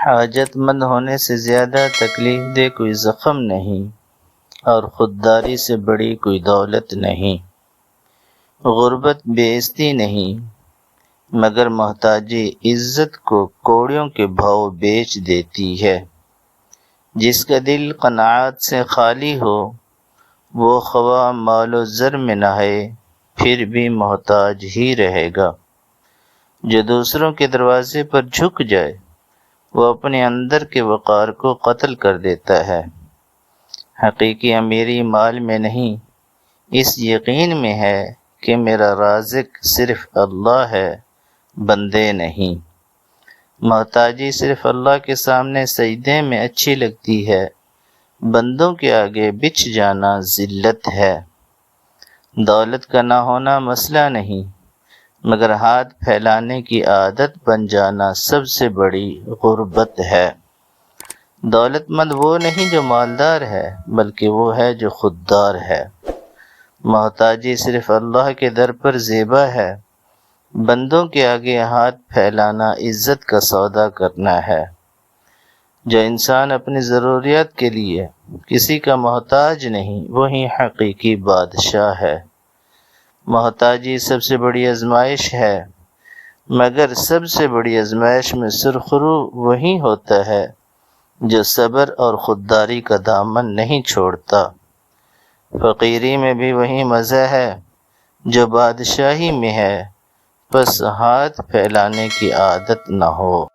حاجت مند ہونے سے زیادہ تکلیف دہ کوئی زخم نہیں، اور خودداری سے بڑی کوئی دولت نہیں۔ غربت بے عزتی نہیں، مگر محتاجی عزت کو کوڑیوں کے بھاؤ بیچ دیتی ہے۔ جس کا دل قناعت سے خالی ہو، وہ خواہ مال و زر میں نہ ہے، پھر بھی محتاج ہی رہے گا۔ جو دوسروں کے دروازے پر جھک جائے، وہ اپنے اندر کے وقار کو قتل کر دیتا ہے۔ حقیقی امیری مال میں نہیں، اس یقین میں ہے کہ میرا رازق صرف اللہ ہے، بندے نہیں۔ محتاجی صرف اللہ کے سامنے سجدے میں اچھی لگتی ہے، بندوں کے آگے بچھ جانا ذلت ہے۔ دولت کا نہ ہونا مسئلہ نہیں، مگر ہاتھ پھیلانے کی عادت بن جانا سب سے بڑی غربت ہے۔ دولت مند وہ نہیں جو مالدار ہے، بلکہ وہ ہے جو خوددار ہے۔ محتاجی صرف اللہ کے در پر زیبا ہے، بندوں کے آگے ہاتھ پھیلانا عزت کا سودا کرنا ہے۔ جو انسان اپنی ضروریات کے لیے کسی کا محتاج نہیں، وہی حقیقی بادشاہ ہے۔ محتاجی سب سے بڑی آزمائش ہے، مگر سب سے بڑی آزمائش میں سرخرو وہی ہوتا ہے جو صبر اور خودداری کا دامن نہیں چھوڑتا۔ فقیری میں بھی وہی مزہ ہے جو بادشاہی میں ہے، بس ہاتھ پھیلانے کی عادت نہ ہو۔